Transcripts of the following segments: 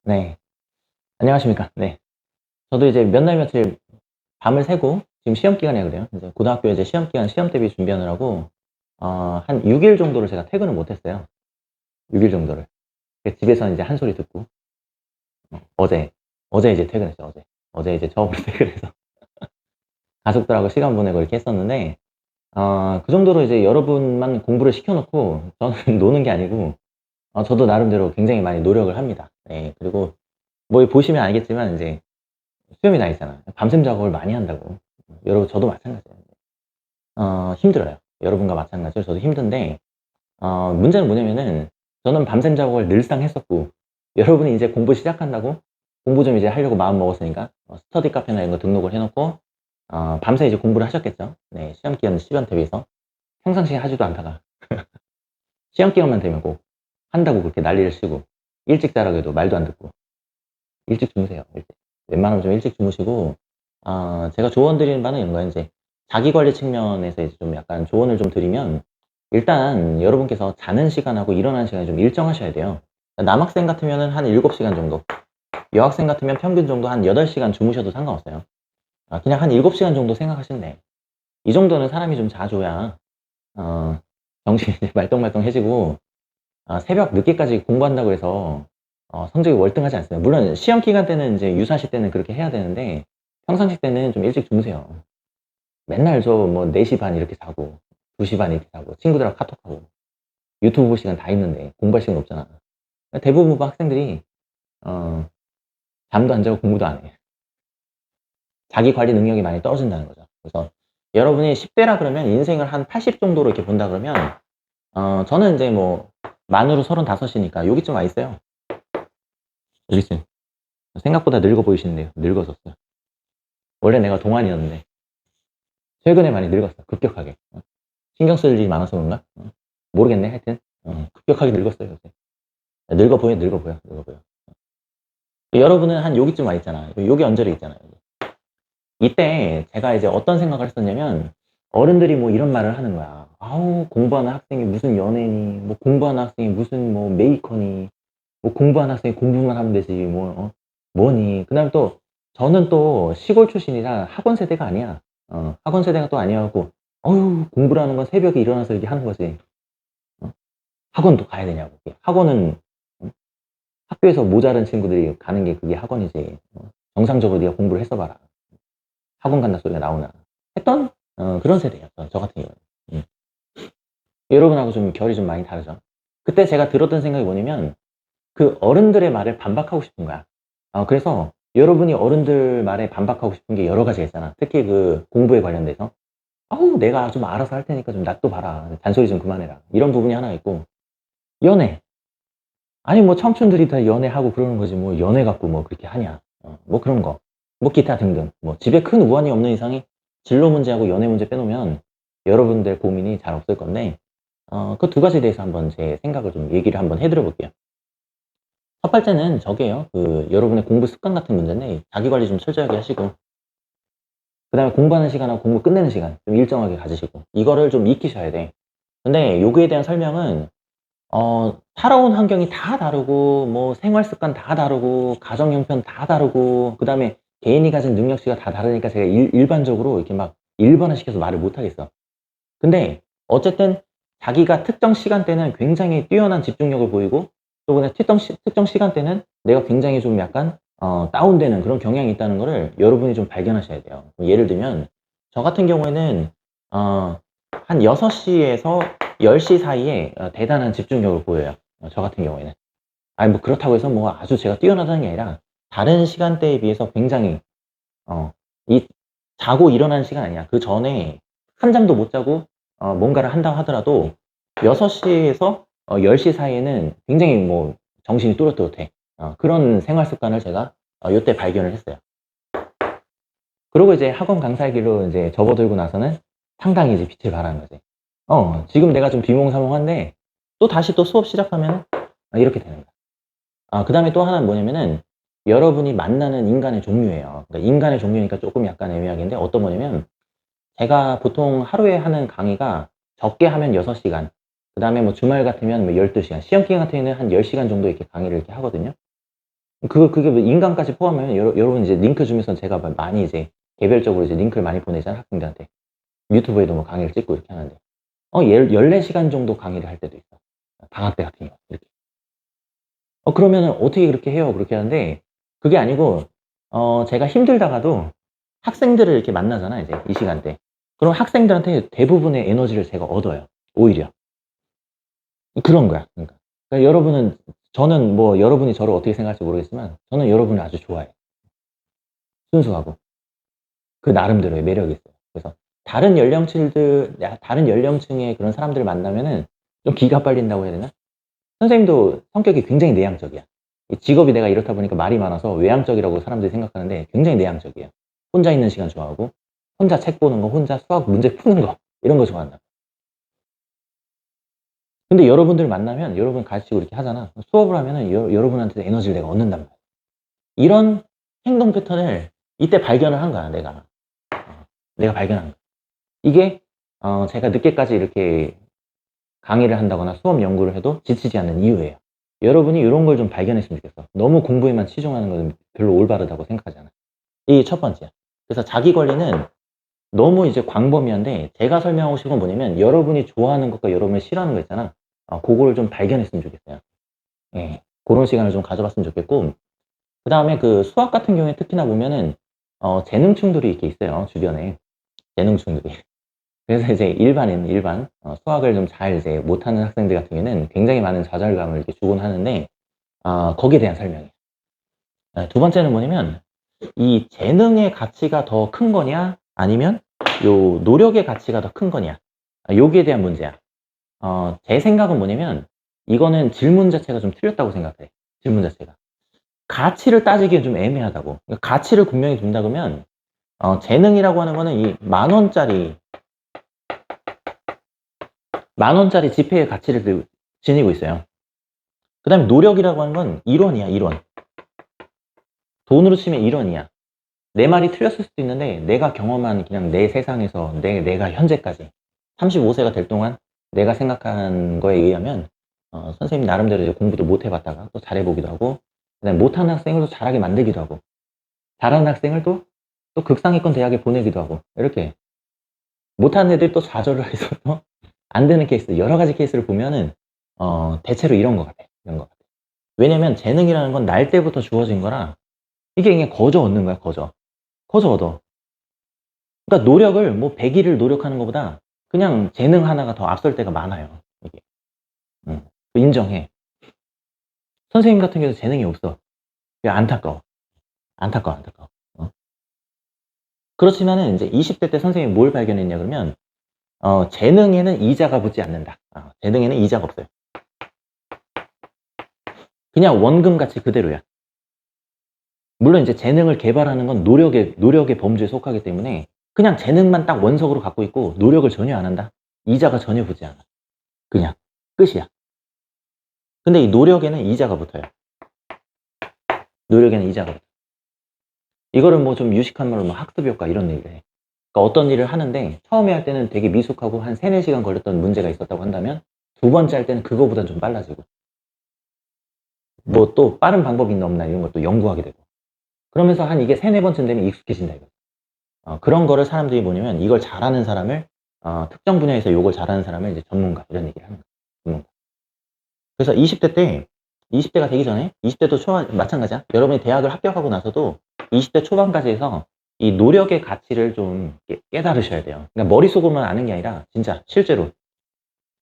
네. 안녕하십니까. 네. 저도 이제 몇 날 며칠 밤을 새고 지금 시험 기간이라 그래요. 이제 고등학교 이제 시험 기간 시험 대비 준비하느라고 한 6일 정도를 제가 퇴근을 못 했어요. 6일 정도를. 집에서 이제 한 소리 듣고 어제 이제 퇴근했죠, 어제. 어제 이제 처음으로 퇴근해서 가족들하고 시간 보내고 이렇게 했었는데 그 정도로 이제 여러분만 공부를 시켜 놓고 저는 노는 게 아니고 저도 나름대로 굉장히 많이 노력을 합니다. 네. 그리고 뭐 보시면 알겠지만 이제 수염이 나 있잖아. 밤샘 작업을 많이 한다고. 여러분 저도 마찬가지예요. 힘들어요. 여러분과 마찬가지로 저도 힘든데 문제는 뭐냐면은 저는 밤샘 작업을 늘상 했었고 여러분이 이제 공부 시작한다고 공부 좀 이제 하려고 마음 먹었으니까 스터디 카페나 이런 거 등록을 해 놓고 밤새 이제 공부를 하셨겠죠. 네. 시험 기간 시간 대비해서 평상시에 하지도 않다가 시험 기간만 되면 꼭 한다고 그렇게 난리를 치고 일찍 자라고 해도 말도 안 듣고 일찍 주무세요. 일찍. 웬만하면 좀 일찍 주무시고 제가 조언 드리는 바는 이런 거예요. 인제 자기 관리 측면에서 이제 좀 약간 조언을 좀 드리면 일단 여러분께서 자는 시간하고 일어나는 시간이 좀 일정하셔야 돼요. 남학생 같으면은 한 7 시간 정도, 여학생 같으면 평균 정도 한 8 시간 주무셔도 상관없어요. 그냥 한 7 시간 정도 생각하시면 돼. 이 정도는 사람이 좀 자줘야 어 정신이 말똥말똥해지고 새벽 늦게까지 공부한다고 해서 성적이 월등하지 않습니다. 물론 시험 기간 때는 이제 유사시 때는 그렇게 해야 되는데 평상시 때는 좀 일찍 주무세요. 맨날 저 뭐 4시 반 이렇게 자고 2시 반 이렇게 자고 친구들하고 카톡하고 유튜브 볼 시간 다 있는데 공부할 시간 없잖아. 대부분 학생들이 어 잠도 안 자고 공부도 안 해. 자기 관리 능력이 많이 떨어진다는 거죠. 그래서 여러분이 10 대라 그러면 인생을 한 80 정도로 이렇게 본다 그러면 저는 인제 뭐 만으로 35 이니까 여기쯤 와 있어요. 여기쯤. 생각보다 늙어 보이시는데요. 늙어졌어요. 원래 내가 동안이었는데 최근에 많이 늙었어. 급격하게. 신경 쓸 일이 많아서 그런가? 모르겠네. 하여튼 급격하게 늙었어요 요새. 늙어 보여, 늙어 보여, 늙어 보여. 여러분은 한 여기쯤 와 있잖아. 여기 언저리 있잖아요. 이때 제가 이제 어떤 생각을 했었냐면 어른들이 뭐 이런 말을 하는 거야. "아우 공부하는 학생이 무슨 연예니, 뭐 공부하는 학생이 무슨 뭐 메이커니, 뭐 공부하는 학생이 공부만 하면 되지 뭐 뭐니." 그다음에 또 저는 또 시골 출신이라 학원 세대가 아니야. 학원 세대가 또 아니어 갖고 "어유 공부라는 건 새벽에 일어나서 이렇게 하는 거지. 어 학원도 가야 되냐고." 학원은 어 학교에서 모자란 친구들이 가는 게 그게 학원이지. 정상적으로 네가 공부를 했어 봐라. 학원 간다 소리가 나오나. 했던 그런 세대예요. 저 같은 경우는. 음. 여러분하고 좀 결이 좀 많이 다르죠. 그때 제가 들었던 생각이 뭐냐면 그 어른들의 말에 반박하고 싶은 거야. 그래서 여러분이 어른들 말에 반박하고 싶은 게 여러 가지가 있잖아. 특히 그 공부에 관련돼서. "아우 내가 좀 알아서 할 테니까 좀 놔둬 봐라. 잔소리 좀 그만해라." 이런 부분이 하나 있고 연애. 아니 뭐 청춘들이 다 연애하고 그러는 거지 뭐 연애 갖고 뭐 그렇게 하냐. 뭐 그런 거. 뭐 기타 등등. 뭐 집에 큰 우환이 없는 이상이 진로 문제하고 연애 문제 빼놓으면 여러분들 고민이 잘 없을 건데 그 두 가지에 대해서 한번 제 생각을 좀 얘기를 한번 해 드려 볼게요. 첫 번째는 저게요. 그 여러분의 공부 습관 같은 문제인데 자기 관리 좀 철저하게 하시고 그다음에 공부하는 시간하고 공부 끝내는 시간 좀 일정하게 가지시고 이거를 좀 익히셔야 돼. 근데 요거에 대한 설명은 살아온 환경이 다 다르고 뭐 생활 습관 다 다르고 가정 형편 다 다르고 그다음에 개인이 가진 능력치가 다 다르니까 제가 일반적으로 이렇게 막 일반화시켜서 말을 못 하겠어. 근데 어쨌든 자기가 특정 시간대는 굉장히 뛰어난 집중력을 보이고 또 그냥 특정 시간대는 내가 굉장히 좀 약간 다운되는 그런 경향이 있다는 거를 여러분이 좀 발견하셔야 돼요. 예를 들면 저 같은 경우에는 어 한 6 시에서 10시 사이에 대단한 집중력을 보여요. 저 같은 경우에는. 아니 뭐 그렇다고 해서 뭐 아주 제가 뛰어나다는 게 아니라 다른 시간대에 비해서 굉장히 어 이 자고 일어나는 시간 아니야. 그전에 한잠도 못 자고 뭔가를 한다 하더라도 6 시에서 10시 사이에는 굉장히 뭐 정신이 또렷또렷해. 그런 생활 습관을 제가 요때 발견을 했어요. 그러고 이제 학원 강사의 길로 이제 접어들고 나서는 상당히 이제 빛을 발하는 거지. 지금 내가 좀 비몽사몽한데 또다시 또 수업 시작하면은 이렇게 되는 거야. 그다음에 또 하나는 뭐냐면은 여러분이 만나는 인간의 종류예요. 그러니까 인간의 종류니까 쪼끔 약간 애매하겠는데 어떤 거냐면 제가 보통 하루에 하는 강의가 적게 하면 6 시간 그다음에 뭐 주말 같으면 뭐 12 시간 시험 기간 같은 경우에는 한 10 시간 정도 이렇게 강의를 이렇게 하거든요. 그게 뭐 인강까지 포함하면 여러분 이제 링크 주면서 제가 많이 이제 개별적으로 이제 링크를 많이 보내잖아요, 학생들한테. 유튜브에도 뭐 강의를 찍고 이렇게 하는데. 14시간 정도 강의를 할 때도 있어. 방학 때 같은 경우. 이렇게. 그러면은 어떻게 그렇게 해요? 그렇게 하는데, 그게 아니고, 제가 힘들다가도 학생들을 이렇게 만나잖아요, 이제 이 시간대. 그럼 학생들한테 대부분의 에너지를 제가 얻어요. 오히려. 그런 거야. 그러니까 저는 뭐 여러분이 저를 어떻게 생각할지 모르겠지만, 저는 여러분을 아주 좋아해요. 순수하고. 그 나름대로의 매력이 있어요. 그래서 다른 연령층의 그런 사람들을 만나면은 좀 기가 빨린다고 해야 되나? 선생님도 성격이 굉장히 내향적이야. 직업이 내가 이렇다 보니까 말이 많아서 외향적이라고 사람들이 생각하는데 굉장히 내향적이에요. 혼자 있는 시간 좋아하고, 혼자 책 보는 거, 혼자 수학 문제 푸는 거, 이런 거 좋아한다. 근데 여러분들 만나면 여러분 가르치고 이렇게 하잖아. 수업을 하면은 여러분한테 에너지를 내가 얻는단 말이야. 이런 행동 패턴을 이때 발견을 한 거야, 내가. 내가 발견한 거야. 이게 제가 늦게까지 이렇게 강의를 한다거나 수업 연구를 해도 지치지 않는 이유예요. 여러분이 이런 걸 좀 발견했으면 좋겠어. 너무 공부에만 치중하는 건 별로 올바르다고 생각하지 않아. 이게 첫 번째야. 그래서 자기 관리는 너무 이제 광범위한데, 제가 설명하고 싶은 건 뭐냐면, 여러분이 좋아하는 것과 여러분이 싫어하는 거 있잖아. 그거를 좀 발견했으면 좋겠어요. 예. 그런 시간을 좀 가져봤으면 좋겠고, 그 다음에 그 수학 같은 경우에 특히나 보면은 재능충들이 이렇게 있어요, 주변에. 재능충들이. 그래서 이제 일반 수학을 좀 잘 이제 못하는 학생들 같은 경우에는 굉장히 많은 좌절감을 이렇게 주곤 하는데, 거기에 대한 설명이에요. 두 번째는 뭐냐면, 이 재능의 가치가 더 큰 거냐, 아니면 요 노력의 가치가 더 큰 거냐, 여기에 대한 문제야. 제 생각은 뭐냐면, 이거는 질문 자체가 좀 틀렸다고 생각해. 질문 자체가. 가치를 따지기엔 좀 애매하다고. 그러니까 가치를 분명히 둔다 그러면, 재능이라고 하는 거는 이 만 원짜리 지폐의 가치를 지니고 있어요. 그 다음에 노력이라고 하는 건 일원이야, 일원. 돈으로 치면 일원이야. 내 말이 틀렸을 수도 있는데, 내가 경험한 그냥 내 세상에서 내가 현재까지 35세가 될 동안 내가 생각한 거에 의하면, 선생님 나름대로 이제 공부도 못 해봤다가 또 잘해보기도 하고, 그다음에 못하는 학생을 또 잘하게 만들기도 하고, 잘하는 학생을 또 극상위권 대학에 보내기도 하고, 이렇게 못하는 애들이 또 좌절을 해서 또 안 되는 케이스, 여러 가지 케이스를 보면은 대체로 이런 것 같아. 이런 것 같아. 왜냐면 재능이라는 건 날 때부터 주어진 거라, 이게 그냥 거저 얻는 거야, 거저 얻어. 그러니까 노력을 뭐 100일을 노력하는 것보다 그냥 재능 하나가 더 앞설 때가 많아요, 이게. 인정해. 선생님 같은 경우도 재능이 없어. 그게 안타까워. 안타까워. 그렇지만은 이제 20대 때 선생님이 뭘 발견했냐 그러면, 재능에는 이자가 붙지 않는다. 재능에는 이자가 없어요. 그냥 원금 가치 그대로야. 물론 이제 재능을 개발하는 건 노력의 범주에 속하기 때문에, 그냥 재능만 딱 원석으로 갖고 있고 노력을 전혀 안 한다? 이자가 전혀 붙지 않아. 그냥 끝이야. 근데 이 노력에는 이자가 붙어요. 노력에는 이자가 붙어요. 이거를 뭐 좀 유식한 말로 뭐 학습 효과 이런 얘기를 해. 그러니까 어떤 일을 하는데 처음에 할 때는 되게 미숙하고 한 3-4시간 걸렸던 문제가 있었다고 한다면, 두 번째 할 때는 그거보다 좀 빨라지고, 뭐 또 빠른 방법이 있나 없나 이런 것도 연구하게 되고, 그러면서 한 이게 3-4번쯤 되면 익숙해진다 이거. 그런 거를 사람들이 뭐냐면, 이걸 잘하는 사람을, 특정 분야에서 요걸 잘하는 사람을 이제 전문가 이런 얘기를 하는 거예요. 전문가. 그래서 20대가 되기 전에, 20대도 마찬가지야. 여러분이 대학을 합격하고 나서도 20대 초반까지 해서 이 노력의 가치를 좀 깨달으셔야 돼요. 그러니까 머릿속으로만 아는 게 아니라 진짜 실제로.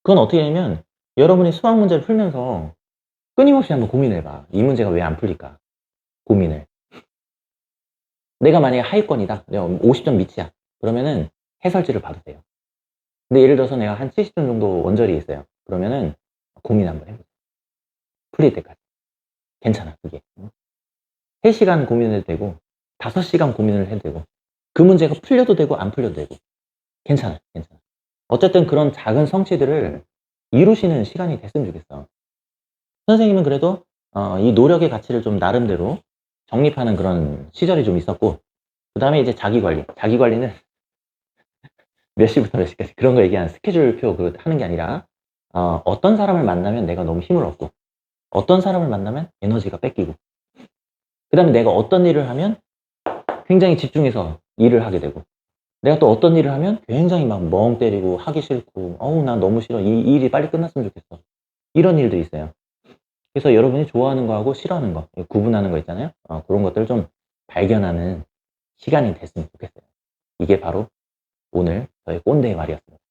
그건 어떻게 되냐면, 여러분이 수학 문제를 풀면서 끊임없이 한번 고민을 해봐. 이 문제가 왜 안 풀릴까? 고민을. 내가 만약에 하위권이다. 내가 50점 밑이야. 그러면은 해설지를 봐도 돼요. 근데 예를 들어서 내가 한 70점 정도 원저리 있어요. 그러면은 고민 한번 해보세요. 풀릴 때까지. 괜찮아, 그게. 3시간 고민을 해도 되고, 5시간 고민을 해도 되고, 그 문제가 풀려도 되고, 안 풀려도 되고. 괜찮아. 어쨌든 그런 작은 성취들을 이루시는 시간이 됐으면 좋겠어. 선생님은 그래도, 이 노력의 가치를 좀 나름대로 정립하는 그런 시절이 좀 있었고, 그 다음에 이제 자기 관리는 몇 시부터 몇 시까지 그런 거 얘기하는 스케줄표 하는 게 아니라, 어떤 사람을 만나면 내가 너무 힘을 얻고, 어떤 사람을 만나면 에너지가 뺏기고, 그 다음에 내가 어떤 일을 하면 굉장히 집중해서 일을 하게 되고, 내가 또 어떤 일을 하면 굉장히 막 멍 때리고 하기 싫고, 어우, 난 너무 싫어. 이 일이 빨리 끝났으면 좋겠어. 이런 일들이 있어요. 그래서 여러분이 좋아하는 거하고 싫어하는 거, 구분하는 거 있잖아요. 그런 것들을 좀 발견하는 시간이 됐으면 좋겠어요. 이게 바로 오늘 저의 꼰대의 말이었습니다.